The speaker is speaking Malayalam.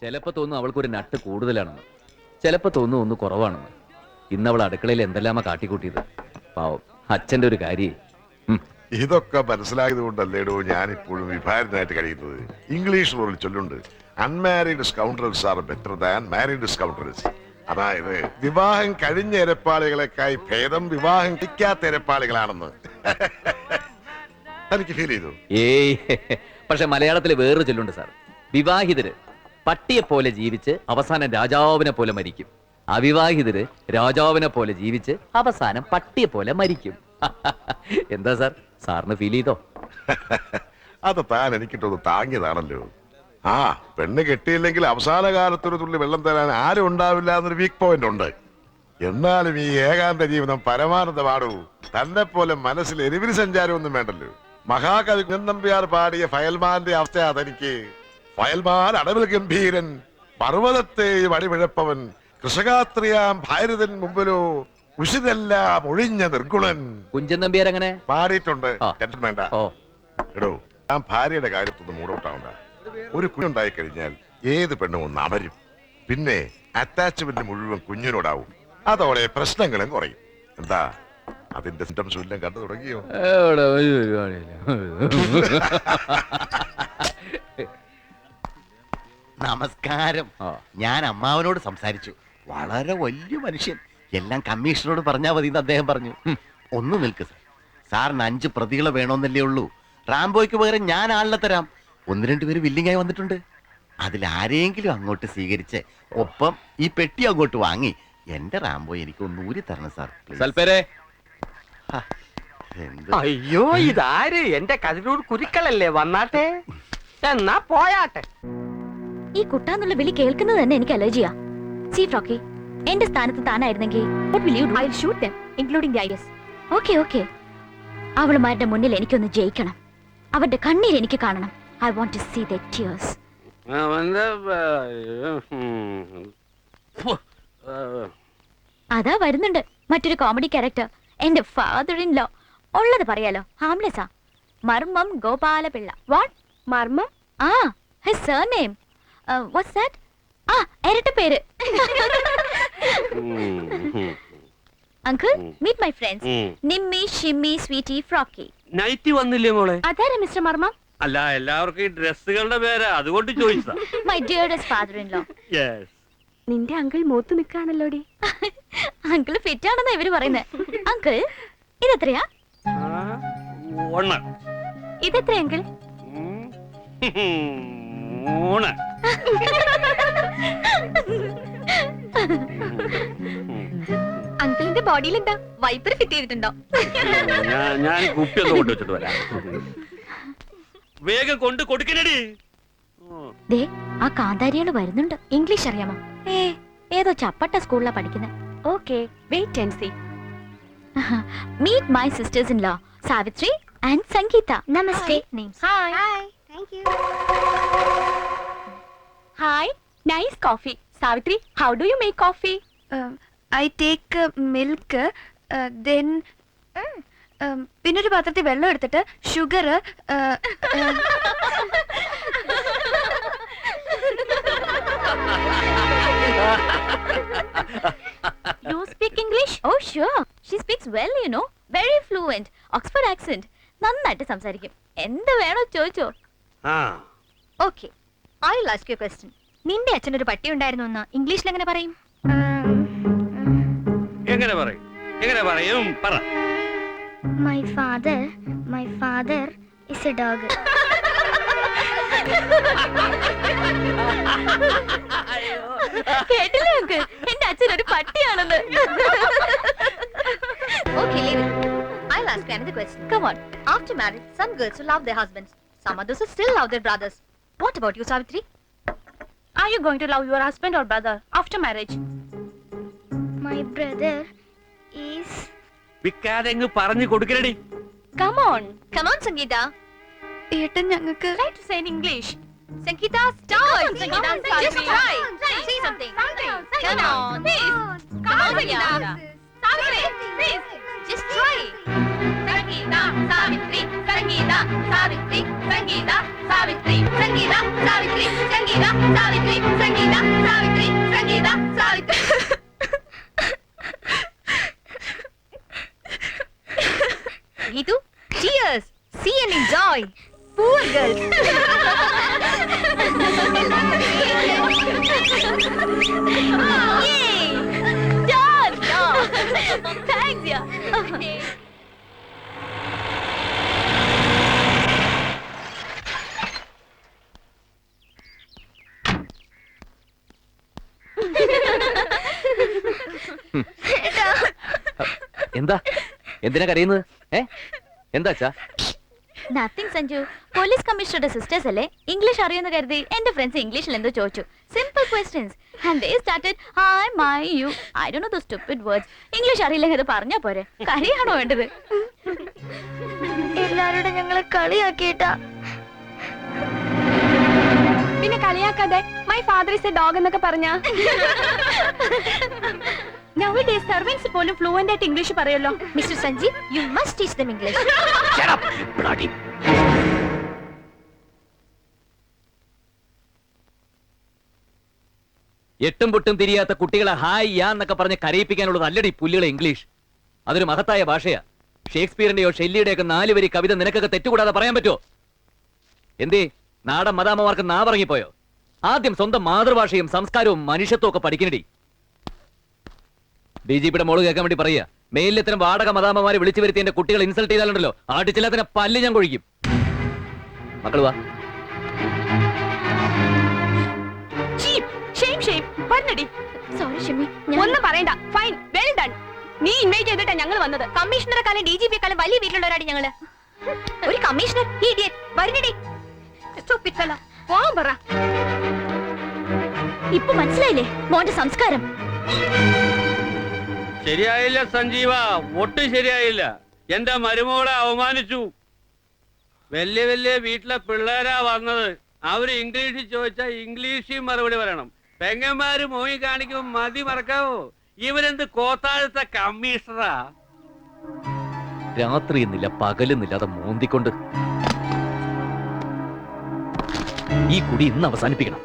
ചിലപ്പോ തോന്നുന്നു അവൾക്കൊരു നട്ട് കൂടുതലാണെന്ന്, ചിലപ്പോ തോന്നുന്നു ഒന്ന് കുറവാണെന്ന്. ഇന്ന് അവൾ അടുക്കളയിൽ എന്തെല്ലാമാ കാട്ടിക്കൂട്ടിയത്. പാവം അച്ഛന്റെ ഒരു കാര്യം. ഇതൊക്കെ മനസ്സിലായത് കൊണ്ടല്ലേടോ ഞാൻ ഇപ്പോഴും വിഭാരനായിട്ട് കഴിയുന്നത്. ഇംഗ്ലീഷ് ഒരു ചൊല്ലുണ്ട്, unmarried scoundrels are better than married scoundrels. അതായത് വിവാഹം കഴിഞ്ഞ ഇരപ്പാളികളെക്കായി ഭേദം വിവാഹം കഴിക്കാത്ത ഇരപ്പാളികളാണെന്ന്. തനിക്ക് ഫീൽ ചെയ്തു? ഏയ്, പക്ഷെ മലയാളത്തിൽ വേറൊരു ചൊല്ലുണ്ട് സാർ. വിവാഹിതര് പട്ടിയെ പോലെ ജീവിച്ച് അവസാനം രാജാവിനെ പോലെ മരിക്കും, അവിവാഹിതര് രാജാവിനെ പോലെ ജീവിച്ച് അവസാനം പട്ടിയെ പോലെ മരിക്കും. എന്താ സാർ, സാറിന് ഫീൽ ചെയ്തോ? അത് താൻ എനിക്കിട്ടൊന്ന് താങ്ങിയതാണല്ലോ. ആ പെണ്ണ് കെട്ടിയില്ലെങ്കിൽ അവസാന കാലത്തൊരു തുള്ളി വെള്ളം തരാൻ ആരും ഉണ്ടാവില്ല എന്നൊരു വീക്ക് പോയിന്റ് ഉണ്ട്. എന്നാലും ഈ ഏകാന്ത ജീവിതം പരമാനന്ദമാടൂ. തന്നെ പോലെ മനസ്സിൽ എരിവിന് സഞ്ചാരമൊന്നും വേണ്ടല്ലോ. മഹാകവി നമ്പ്യാർ പാടിയ ഫയൽമാന്റെ അവസ്ഥ അതെനിക്ക്. ഫയൽമാൻ അടവിൽ ഗംഭീരൻ, പർവ്വതത്തെയും അടിവിഴപ്പവൻ, കൃഷകാത്രിയാം ഭാരതൻ മുമ്പിലോ ഉഷിതെല്ലാം ഒഴിഞ്ഞ നിർഗുണൻ. കുഞ്ചൻ നമ്പ്യാർ അങ്ങനെ പാടിയിട്ടുണ്ട്. ടെൻഷൻ വേണ്ട. എടോ, ഞാൻ ഭാര്യയുടെ കാര്യത്തൊന്നും മൂടോട്ടാവണ്ട. ഒരു കുഞ്ഞുണ്ടായി കഴിഞ്ഞാൽ ഏത് പെണ്ണും ഒന്ന് അമരും. പിന്നെ അറ്റാച്ച്മെന്റ് മുഴുവൻ കുഞ്ഞിനോടാവും. അതോടെ പ്രശ്നങ്ങളും കുറയും. എന്താ അതിന്റെ സിംറ്റംസ് എല്ലാം കണ്ടു തുടങ്ങിയോ? നമസ്കാരം. ഞാൻ അമ്മാവനോട് സംസാരിച്ചു. വളരെ വലിയ മനുഷ്യൻ. എല്ലാം കമ്മീഷണറോട് പറഞ്ഞാൽ മതി എന്ന് അദ്ദേഹം പറഞ്ഞു. ഒന്ന് നിൽക്ക് സാർ, സാറിന് 5 പ്രതികളെ വേണമെന്നല്ലേ ഉള്ളൂ. റാംബോയ്ക്ക് പകരം ഞാൻ ആളിനെ തരാം. 1-2 പേര് വില്ലിങ്ങായി വന്നിട്ടുണ്ട്. അതിലാരെങ്കിലും അങ്ങോട്ട് സ്വീകരിച്ച് ഒപ്പം ഈ പെട്ടി അങ്ങോട്ട് വാങ്ങി എന്റെ റാംബോ എനിക്ക് ഒന്ന് ഊരി തരണം സാർ. അയ്യോ, ഇതാര്? എന്റെ കതിരൂർ കുരുക്കളല്ലേ? വന്നാട്ടെ, എന്നാ പോയാട്ടെ. ഈ കുട്ടാന്നുള്ള വിളി കേൾക്കുന്നത് തന്നെ എനിക്ക് അലർജിയാ. സീ ഫ്രോക്കി, എന്റെ സ്ഥാനത്ത് താനായിരുന്നെങ്കിൽ what will you do? I'll shoot them, including the ideas. Okay, okay. അവളുമാരുടെ മുന്നിൽ എനിക്കൊന്ന് ജയിക്കണം. അവരുടെ കണ്ണീർ എനിക്ക് കാണണം. I want to see their tears. അതാ വരുന്നുണ്ട് മറ്റൊരു കോമഡി ക്യാരക്ടർ, എന്റെ ഫാദർ ഇൻ ലോ. ഉള്ളത് പറയാലോ, ഹാംലെസാ. മർമ്മം ഗോപാലപിള്ള. വാട്ട് മർമ്മം? ആ, his surname. What's that? ആ, ഇരട്ട പേര്. Uncle, meet my friends. Nimmi, Shimmi, Sweety, Frocky. Nighty വന്നില്ലേ മോളെ? അതാരാ മിസ്റ്റർ മർമ്മം? അല്ല, എല്ലാവർക്കും ഈ ഡ്രസ്സുകളുടെ പേരാ, അതുകൊണ്ട് ചോദിച്ചതാ. My dearest father in law. Yes. നിന്റെ അങ്കിൾ മൂത്ത് നിൽക്കാണല്ലോടി. അങ്കിൾ ഫിറ്റ് ആണെന്നാ ഇവര് പറയുന്നത്. അങ്കിൾ, ഇതെത്രയാ? ഇതെത്ര അങ്കിൾ? അങ്കിളിന്റെ ബോഡിയിൽ എന്താ വൈപ്പർ ഫിറ്റ് ചെയ്തിട്ടുണ്ടോ? ഞാൻ കുപ്പിയൊന്നും കൊണ്ടുവച്ചിട്ട് വരാം. വേഗം കൊണ്ട് കൊടുക്കണടി. ആ കാന്താരികള് വരുന്നുണ്ട്. ഇംഗ്ലീഷ് അറിയാമോ? ഏതോ ചപ്പട്ട സ്കൂളിലാ പഠിക്കുന്നത്. Okay, wait and see. Meet my sisters in law, Savitri and Sangeetha. നമസ്തേ. Hi. Hi. Thank you. Hi. Nice coffee. Savitri, how do you make coffee? I take milk, then പിന്നൊരു പാത്രത്തിൽ വെള്ളം എടുത്തിട്ട് sugar. You speak English? Oh sure. She speaks well, you know. Very fluent. Oxford accent. നന്നായിട്ട് സംസാരിക്കും. എന്ത് വേണോ ചോദിച്ചോ. Okay. I'll ask you a question. നിന്റെ അച്ഛനൊരു പട്ടി ഉണ്ടായിരുന്നു എന്ന് ഇംഗ്ലീഷിൽ എങ്ങനെ പറയും? എങ്ങനെ പറയും? എങ്ങനെ പറയും? പറ. My father is a dog. കേട്ടില്ലേ അങ്കിൾ? എന്റെ അച്ഛൻ ഒരു പട്ടിയാണെന്ന്. Okay, leave it. I'll ask you another question. Come on. After marriage, some girls will love their husbands. Some others will still love their brothers. What about you, Savitri? Are you going to love your husband or brother after marriage? My brother is. വിക്കാതെ പറഞ്ഞു കൊടുക്കണടി. Come on, Sangeeta. ഏട്ടൻ ഞങ്ങൾക്ക്. Try to say in English. Sangeeta, start. Sangeeta, just try. Say something. Come on, please. Come on, Sangeeta. Savitri, please. Just try. Sangeeta, Savitri, Sangeeta, Savitri, Sangeeta, Savitri. Savitri Sangeetha Savitri Sangeetha Savitri Sangeetha Savitri Sangeetha Savitri. Geetu, cheers! See and enjoy. Poor girls. Yay! Done! Thanks, yeah. എന്താ എന്തിനാ കരയുന്നത്? എന്താച്ചാ? നത്തിങ് സഞ്ജു. പോലീസ് കമ്മീഷണറുടെ സിസ്റ്റേഴ്സ് അല്ലേ, ഇംഗ്ലീഷ് അറിയുന്ന കരുതി എന്റെ ഫ്രണ്ട്സ് ഇംഗ്ലീഷിൽ എന്തോ ചോദിച്ചു. Simple questions and they started I my you. I don't know the stupid words. English അറിയില്ലെങ്കിൽ അത് പറഞ്ഞാ പോരെ. കരയാണോ വേണ്ടത്? എല്ലാരോടും ഞങ്ങളെ കളിയാക്കിയിട്ടാ. പിന്നെ കളിയാക്കാതെ my father is a dog എന്നൊക്കെ പറഞ്ഞാ. Nowadays servants പോലും ഫ്ലുവന്റ് ആയിട്ട് ഇംഗ്ലീഷ് പറയല്ലോ. Mister Sanji, you must teach them English. Shut up, you bloody. എട്ടും പൊട്ടും തിരിയാത്ത കുട്ടികളെ ഹായ് യാ എന്നൊക്കെ പറഞ്ഞ് കരയിപ്പിക്കാനുള്ളത് അല്ലടി പുല്ലുകളെ ഇംഗ്ലീഷ്. അതൊരു മഹത്തായ ഭാഷയാ. ഷേക്സ്പിയറിന്റെയോ ഷെല്ലിയുടെയൊക്കെ 4 വരി കവിത നിനക്കൊക്കെ തെറ്റുകൂടാതെ പറയാൻ പറ്റുമോ? എന്തേ നാടൻ മദാമ്മമാർക്ക് നാവറങ്ങിപ്പോയോ? ആദ്യം സ്വന്തം മാതൃഭാഷയും സംസ്കാരവും മനുഷ്യത്വം ഒക്കെ പഠിക്കണടി. DGPയുടെ മോള് കേൾക്കാൻ വേണ്ടി പറയാ, മെയിലിൽ വാടക മദാമ്മമാരെ വിളിച്ചു വരുത്തി എന്റെ കുട്ടികൾ ഇൻസൾട്ട് ചെയ്താലുണ്ടല്ലോ ആട്ടിച്ചില്ലാത്തിനെ പല്ല് ഞാൻ കൊഴിക്കും. മക്കള് വാ. സോറി ഷിമി, ഒന്നും പറയണ്ട. Fine, well done. നീ ഇൻവൈറ്റ് ചെയ്തിട്ടാ ഞങ്ങൾ വന്നത്. കമ്മീഷണറെക്കാളും DGPയെക്കാളും വലിയ വീട്ടിലുള്ളവരാണ് ഞങ്ങള്. ഒരു കമ്മീഷണർ വരുന്നടി. പോവാൻ പറ. ഇപ്പൊ മനസ്സിലായില്ലേ മോന്റെ സംസ്കാരം? ശരിയായില്ല സഞ്ജീവ, ഒട്ടും ശരിയായില്ല. എന്റെ മരുമോളെ അവമാനിച്ചു. വലിയ വലിയ വീട്ടിലെ പിള്ളേരാ വന്നത്. അവര് ഇംഗ്ലീഷിൽ ചോദിച്ചാൽ ഇംഗ്ലീഷിൽ മറുപടി പറയണം. പെങ്ങന്മാര് മോയി കാണിക്കുമ്പോ മതി മറക്കാവോ? ഇവരെന്ത് കോത്താഴത്തെ കമ്മീഷണറാ? രാത്രി എന്നില്ല പകലെന്നില്ലാതെ മോന്തിക്കൊണ്ട് ഈ കുടി ഇന്ന് അവസാനിപ്പിക്കണം.